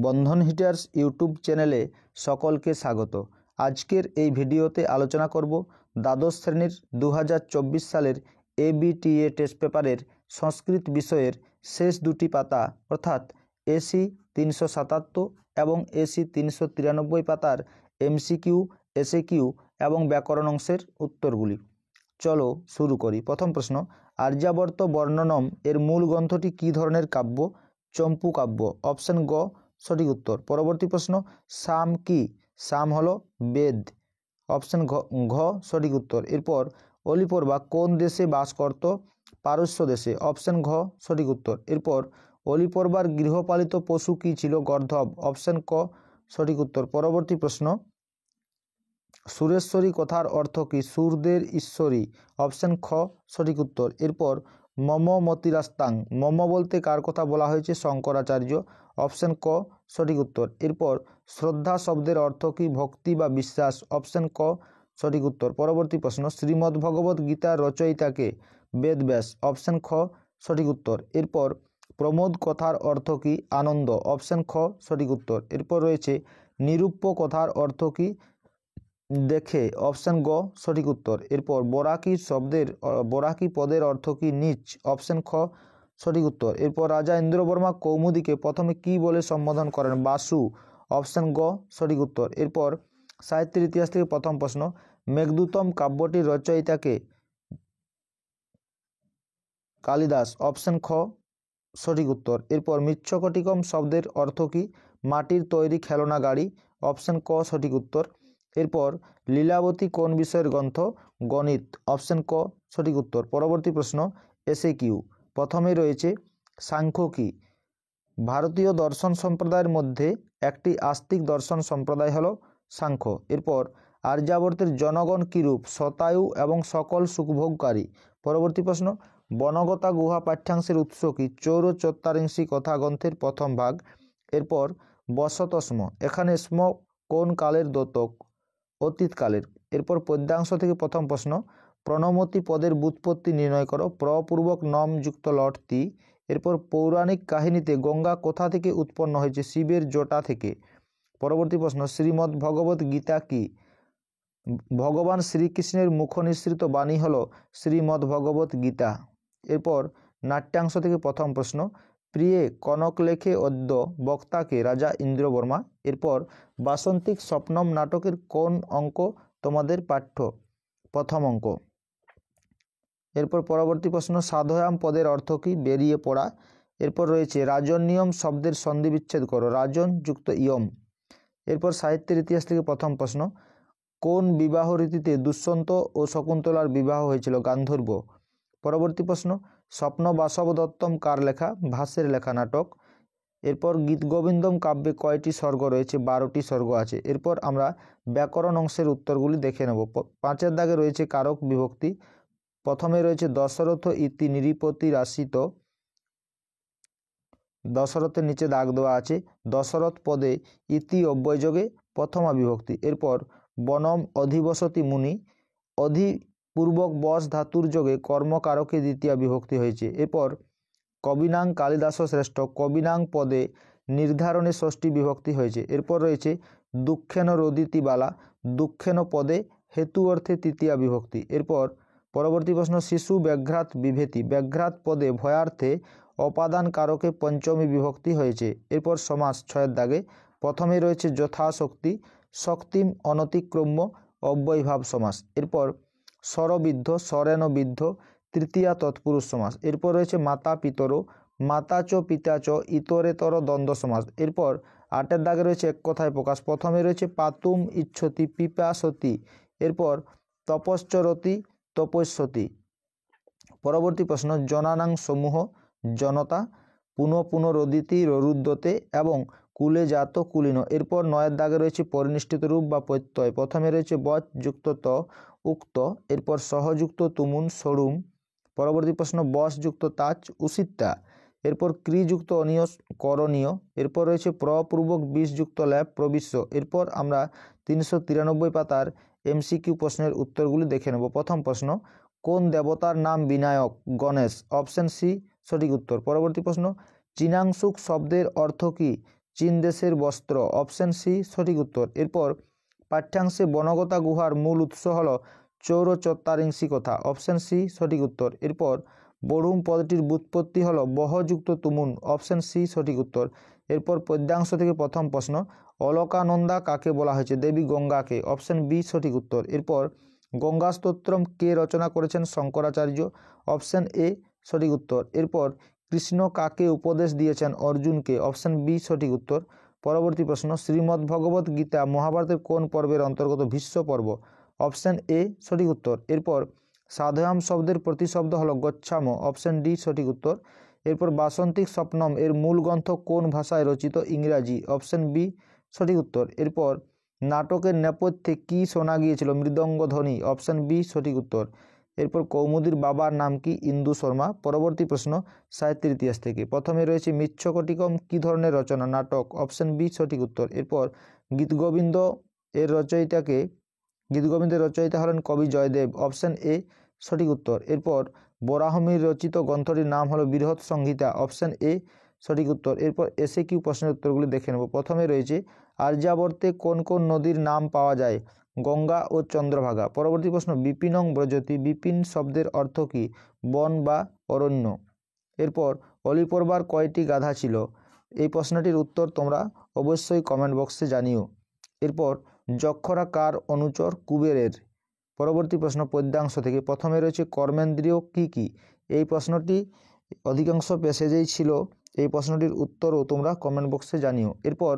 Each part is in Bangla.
বন্ধন হিটার্স ইউটিউব চ্যানেলে সকলকে স্বাগত। আজকের এই ভিডিওতে আলোচনা করব দ্বাদশ শ্রেণীর 2024 সালের এবিটিএ টেস্ট পেপারের সংস্কৃত বিষয়ের শেষ দুটি পাতা অর্থাৎ এসি 377 এবং এসি 393 পাতার এমসিকিউ, এসএকিউ এবং ব্যাকরণ অংশের উত্তরগুলি। চলো শুরু করি। প্রথম প্রশ্ন, আর্যাবর্ত বর্ণনম এর মূল গ্রন্থটি কী ধরনের কাব্য? চম্পু কাব্য। অপশন গ সঠিক উত্তর। পরবর্তী প্রশ্ন, সাম কি? সাম হলো বেদ। অপশন ঘ সঠিক উত্তর। এরপর অলিপর্বা কোন দেশে বাস করত? পারস্য দেশে। অপশন ঘ সঠিক উত্তর। এরপর অলিপর্বার গৃহপালিত পশু কি ছিল? গর্ধব। অপশন ক সঠিক উত্তর। পরবর্তী প্রশ্ন, সুরেশ্বরী কথার অর্থ কি? সুরদের ঈশ্বরী। অপশন খ সঠিক উত্তর। এরপর মম মতিরাস্তাং, মম বলতে কার কথা বলা হয়েছে? শঙ্করাচার্য। অপশন ক সঠিক উত্তর। এরপর শ্রদ্ধা শব্দের অর্থ কি? ভক্তি বা বিশ্বাস। অপশন ক সঠিক উত্তর। পরবর্তী প্রশ্ন, শ্রীমদ্ ভগবত গীতার রচয়িতাকে? বেদব্যাস। অপশন খ সঠিক উত্তর। এরপর প্রমোদ কথার অর্থ কি? আনন্দ। অপশন খ সঠিক উত্তর। এরপর রয়েছে নিরূপ্য কথার অর্থ কি? দেখে। অপশন গ সঠিক উত্তর। এরপর বরাকি পদের অর্থ কি? নিচ। অপশন খ সঠিক উত্তর। এরপর রাজা ইন্দ্রবর্মা কৌমুদীকে প্রথমে কি বলে সম্বোধন করেন? বাসু। অপশন গ সঠিক উত্তর। এরপর সাহিত্যের ইতিহাস থেকে প্রথম প্রশ্ন, মেঘদূতম কাব্যটির রচয়িতাকে? কালিদাস। অপশন খ সঠিক উত্তর। এরপর মৃচ্ছকটিকম শব্দের অর্থ কি? মাটির তৈরি খেলনা গাড়ি। অপশন ক সঠিক উত্তর। এরপর লীলাবতী কোন বিষয়ের গ্রন্থ? গণিত। অপশন ক সঠিক উত্তর। পরবর্তী প্রশ্ন এসএকিউ। প্রথমে রয়েছে সাংখ্য কি? ভারতীয় দর্শন সম্প্রদায়ের মধ্যে একটি আস্তিক দর্শন সম্প্রদায় হলো সাংখ্য। এরপর আর্যাবর্তের জনগণ কিরূপ? শতায়ু এবং সকল সুখভোগকারী। পরবর্তী প্রশ্ন, বনগতা গুহা পাঠ্যাংশের উৎস কি? চৌরচত্বারিংশি কথা গ্রন্থের প্রথম ভাগ। এরপর বসতস্ম, এখানে স্ম কোন কালের দ্যোতক? অতীতকালের। এরপর পদ্যাংশ থেকে প্রথম প্রশ্ন, প্রণমতি পদের ব্যুৎপত্তি নির্ণয় করো। প্রপূর্বক নম যুক্ত লটতি। এরপর পৌরাণিক কাহিনীতে গঙ্গা কোথা থেকে উৎপন্ন হয়েছে? শিবের জটা থেকে। পরবর্তী প্রশ্ন, শ্রীমদ্ ভগবত গীতা কি? ভগবান শ্রীকৃষ্ণের মুখ নিঃসৃত বাণী হল শ্রীমদ্ ভগবত গীতা। এরপর নাট্যাংশ থেকে প্রথম প্রশ্ন, প্রিয়ে কনক লেখে অদ্য বক্তাকে? রাজা ইন্দ্রবর্মা। এরপর বাসন্তিক স্বপ্নম নাটকের কোন অঙ্ক তোমাদের পাঠ্য? প্রথম অঙ্ক। এরপর পরবর্তী প্রশ্ন, সাধয়াম পদের অর্থ কি? বেরিয়ে পড়া। এরপর রয়েছে রাজন্যম শব্দের সন্ধি বিচ্ছেদ করো। রাজন যুক্ত ইয়ম। এরপর সাহিত্যের ইতিহাস থেকে প্রথম প্রশ্ন, কোন বিবাহ রীতিতে দুষ্যন্ত ও শকুন্তলার বিবাহ হয়েছিল? গান্ধর্ব। পরবর্তী প্রশ্ন, স্বপ্ন বাসব দত্তম কার লেখা? ভাসের লেখা নাটক। এরপর গীতগোবিন্দম কাব্যে কয়টি স্বর্গ রয়েছে? 12টি স্বর্গ আছে। এরপর আমরা ব্যাকরণ অংশের উত্তরগুলি দেখে নেব। 5-এর দাগে রয়েছে কারক বিভক্তি। প্রথমে রয়েছে দশরথ ইতি নিরীপতি রাশিত। দশরথের নিচে দাগ দেওয়া আছে। দশরথ পদে ইতি অব্যয়যোগে প্রথমা বিভক্তি। এরপর বনম অধিবসতি মুনি, অধিপূর্বক বস ধাতুর যোগে কর্মকারকে দ্বিতীয় বিভক্তি হয়েছে। এরপর কবিনাং কালিদাস শ্রেষ্ঠ, কবিনাং পদে নির্ধারণে ষষ্ঠী বিভক্তি হয়েছে। এরপর রয়েছে দুঃখেন রোদিতি বালা, দুঃখেন পদে হেতু অর্থে তৃতীয়া বিভক্তি। এরপর পরবর্তী প্রশ্ন, শিশু ব্যাঘ্রাত বিভেতি, ব্যাঘ্রাত পদে ভয়ার্থে অপাদান কারকে পঞ্চমী বিভক্তি হয়েছে। এরপর সমাস 6-এর দাগে প্রথমে রয়েছে যথাশক্তি, শক্তিম অনতিক্রম্য অব্যয়ভাব সমাস। এরপর স্বরবিদ্ধ, স্বরেণ বিদ্ধ তৃতীয়া তৎপুরুষ সমাস। এরপর রয়েছে মাতা পিতর, মাতা চ পিতা চ ইতরেতর দ্বন্দ্ব সমাস। এরপর 8-এর দাগে রয়েছে এক কথায় প্রকাশ। প্রথমে রয়েছে পাতুম ইচ্ছতি পিপাসতি। এরপর তপশ্চরতি তপস্যতি। পরবর্তী প্রশ্ন, জনানাং সমূহ জনতা, পুনঃপুনরোদিতি ররুদ্যতে এবং কুলে জাত কুলীন। এরপর 9-এর দাগে রয়েছে পরিনিষ্ঠিত রূপ বা প্রত্যয়। প্রথমে রয়েছে বচ যুক্ত ত উক্ত। এরপর সহযুক্ত তুমুন সরুম। পরবর্তী প্রশ্ন, বস যুক্ত তাচ উসিত্তা। এরপর ক্রিযুক্ত অনিয়স করণীয়। এরপর রয়েছে প্রপূর্বক বিষ যুক্ত ল্যাব প্রবিশ্য। এরপর আমরা 393 পাতার এমসিকিউ প্রশ্নের উত্তরগুলি দেখে নেব। প্রথম প্রশ্ন, কোন দেবতার নাম বিনায়ক? গণেশ। অপশন সি সঠিক উত্তর। পরবর্তী প্রশ্ন, চীনাংশুক শব্দের অর্থ কি? চীন দেশের বস্ত্র, অপশন সি সঠিক উত্তর। এরপর পাঠ্যাংশে বনগতা গুহার মূল উৎস হল চৌরচত্বারিংশী কথা, অপশন সি সঠিক উত্তর। এরপর বড়ুম পদটির ব্যুৎপত্তি হল বহযুক্ত তুমুন, অপশন সি সঠিক উত্তর। এরপর পদ্যাংশ থেকে প্রথম প্রশ্ন, অলকানন্দা কাকে বলা হয়েছে? দেবী গঙ্গাকে, অপশন বি সঠিক উত্তর। এরপর গঙ্গা স্তোত্রম কে রচনা করেছেন? শঙ্করাচার্য, অপশন এ সঠিক উত্তর। এরপর কৃষ্ণ কাকে উপদেশ দিয়েছেন? অর্জুনকে, অপশন বি সঠিক উত্তর। পরবর্তী প্রশ্ন, শ্রীমদ্ ভগবত গীতা মহাভারতের কোন পর্বের অন্তর্গত? ভীষ্ম পর্ব, অপশন এ সঠিক উত্তর। এরপর সাধয়াম শব্দের প্রতিশব্দ হলো গচ্ছাম, অপশন ডি সঠিক উত্তর। এরপর বাসন্তিক স্বপ্নম এর মূল গ্রন্থ কোন ভাষায় রচিত? ইংরাজি, অপশন বি সঠিক উত্তর। এরপর নাটকের নেপথ্যে কি শোনা গিয়েছিল? মৃদঙ্গ ধ্বনি, অপশন বি সঠিক উত্তর। এরপর কৌমুদীর বাবার নাম কি? ইন্দু শর্মা। পরবর্তী প্রশ্ন সাহিত্যের ইতিহাস থেকে, প্রথমে রয়েছে মৃচ্ছকটিকম কি ধরনের রচনা? নাটক, অপশন বি সঠিক উত্তর। এরপর গীতগোবিন্দ এর গীতগোবিন্দের রচয়িতা হলেন কবি জয়দেব, অপশন এ সঠিক উত্তর। এরপর বরাহমির রচিত গ্রন্থটির নাম হলো বৃহৎ সংহিতা, অপশন এ সঠিক উত্তর। এরপর এসে কিউ প্রশ্নের উত্তরগুলি দেখে নেব। প্রথমে রয়েছে আর্যাবর্তে কোন কোন নদীর নাম পাওয়া যায়? গঙ্গা ও চন্দ্রভাগা। পরবর্তী প্রশ্ন, বিপিনং ব্রজতি, বিপিন শব্দের অর্থ কি? বন বা অরণ্য। এরপর অলিপর্বার কয়টি গাধা ছিল? এই প্রশ্নটির উত্তর তোমরা অবশ্যই কমেন্ট বক্সে জানিও। এরপর যক্ষরা কার অনুচর? কুবেরের। পরবর্তী প্রশ্ন পদ্যাংশ থেকে, প্রথমে রয়েছে কর্মেন্দ্রিয় কি কি? এই প্রশ্নটি অধিকাংশ প্যাসেজেই ছিল, এই প্রশ্নটির উত্তরও তোমরা কমেন্ট বক্সে জানিও। এরপর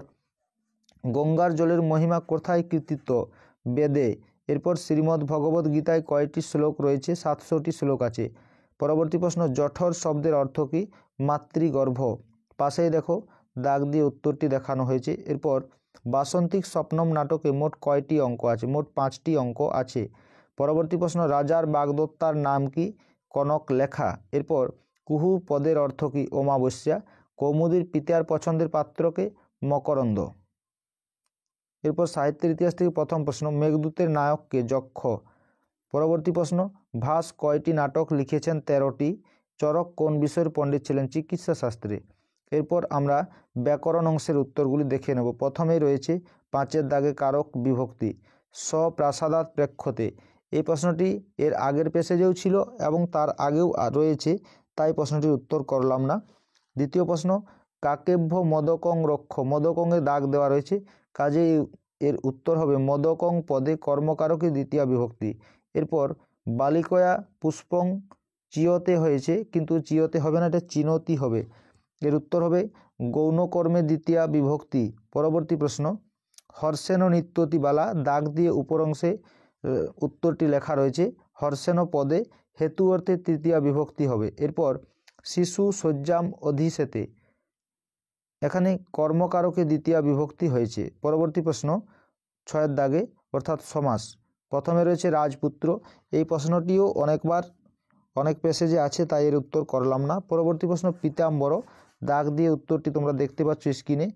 গঙ্গার জলের মহিমা কোথায় কীর্তিত? বেদে। এরপর শ্রীমদ্ ভগবত গীতায় কয়টি শ্লোক রয়েছে? 700টি শ্লোক আছে। পরবর্তী প্রশ্ন, জঠর শব্দের অর্থ কি? মাতৃগর্ভ। পাশেই দেখো দাগ দিয়ে উত্তরটি দেখানো হয়েছে। এরপর বাসন্তিক স্বপ্নম নাটকে মোট কয়টি অঙ্ক আছে? মোট 5টি অঙ্ক আছে। পরবর্তী প্রশ্ন, রাজার বাগদত্তার নাম কি? কনক লেখা। এরপর কুহু পদের অর্থ কি? অমাবস্যা। কৌমুদীর পিতার পছন্দের পাত্রকে? মকরন্দ। এরপর সাহিত্যের ইতিহাস থেকে প্রথম প্রশ্ন, মেঘদূতের নায়ককে? যক্ষ। পরবর্তী প্রশ্ন, ভাস কয়টি নাটক লিখেছেন? 13টি। চরক কোন বিষয়ের পণ্ডিত ছিলেন? চিকিৎসা শাস্ত্রে। এরপর আমরা ব্যাকরণ অংশের উত্তরগুলি দেখে নেব। প্রথমেই রয়েছে 5-এর দাগে কারক বিভক্তি, স্বপ্রাসাদাৎ প্রেক্ষতে। এই প্রশ্নটি এর আগের পেসেজেও ছিল এবং তার আগেও রয়েছে, তাই প্রশ্নটির উত্তর করলাম না। দ্বিতীয় প্রশ্ন, কাকেভ্য মদকং রক্ষ, মদকংয়ে দাগ দেওয়া রয়েছে, কাজেই এর উত্তর হবে মদকং পদে কর্মকারকে দ্বিতীয় বিভক্তি। এরপর বালিকয়া পুষ্পং চিয়তে হয়েছে, কিন্তু চিয়তে হবে না, এটা চিনতি হবে। এর উত্তর হবে গৌণকর্মে দ্বিতীয় বিভক্তি। পরবর্তী প্রশ্ন, হর্ষেন নিত্যতি বালা, দাগ দিয়ে উপর অংশে উত্তরটি লেখা রয়েছে, হর্ষেন পদে হেতু অর্থে তৃতীয় বিভক্তি হবে। এরপর শিশু শয্যাম অধিশেতে, এখানে কর্মকারকে দ্বিতীয় বিভক্তি হয়েছে। পরবর্তী প্রশ্ন 6-এর দাগে অর্থাৎ সমাস, প্রথমে রয়েছে রাজপুত্র। এই প্রশ্নটিও অনেক পেসেজে আছে, তাই এর উত্তর করলাম না। পরবর্তী প্রশ্ন পীতাম্বর, দাগ দিয়ে উত্তরটি তোমরা দেখতে পাচ্ছ স্ক্রিনে।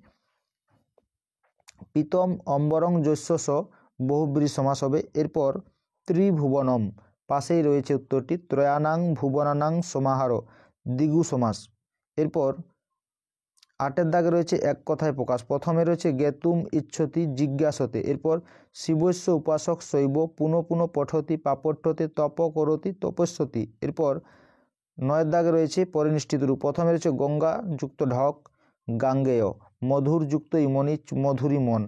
পীতম অম্বরং যস্যস বহুব্রী সমাস হবে। এরপর ত্রিভুবনম, পাশেই রয়েছে উত্তরটি, ত্রয়ানাং ভুবনানাং সমাহার, দ্বিগু সমাস। এরপর 8-এর দাগে রয়েছে এক কথায় প্রকাশ, প্রথমে রয়েছে জ্ঞাতুম ইচ্ছতি জিজ্ঞাসতে। এরপর শিবস্য উপাসক শৈব পুনঃ পুনঃ পঠতি পাপঠ্যতে তপ করতি তপস্যতি। এরপর 9-এর দাগে রয়েছে পরিনিষ্ঠিত রূপ, প্রথমে রয়েছে গঙ্গা যুক্ত ঢক গাঙ্গেয়, মধুর যুক্ত ইমনি মধুরী মন,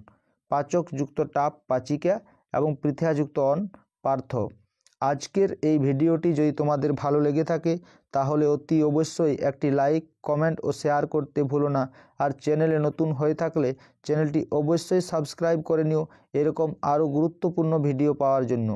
পাচক যুক্ত টাপ পাচিকা এবং পৃথা যুক্ত অন পার্থ। আজকের এই ভিডিওটি যদি তোমাদের ভালো লেগে থাকে তাহলে অতি অবশ্যই একটি লাইক, কমেন্ট ও শেয়ার করতে ভুলো না। আর চ্যানেলে নতুন হয়ে থাকলে চ্যানেলটি অবশ্যই সাবস্ক্রাইব করে নিও এরকম আরও গুরুত্বপূর্ণ ভিডিও পাওয়ার জন্য।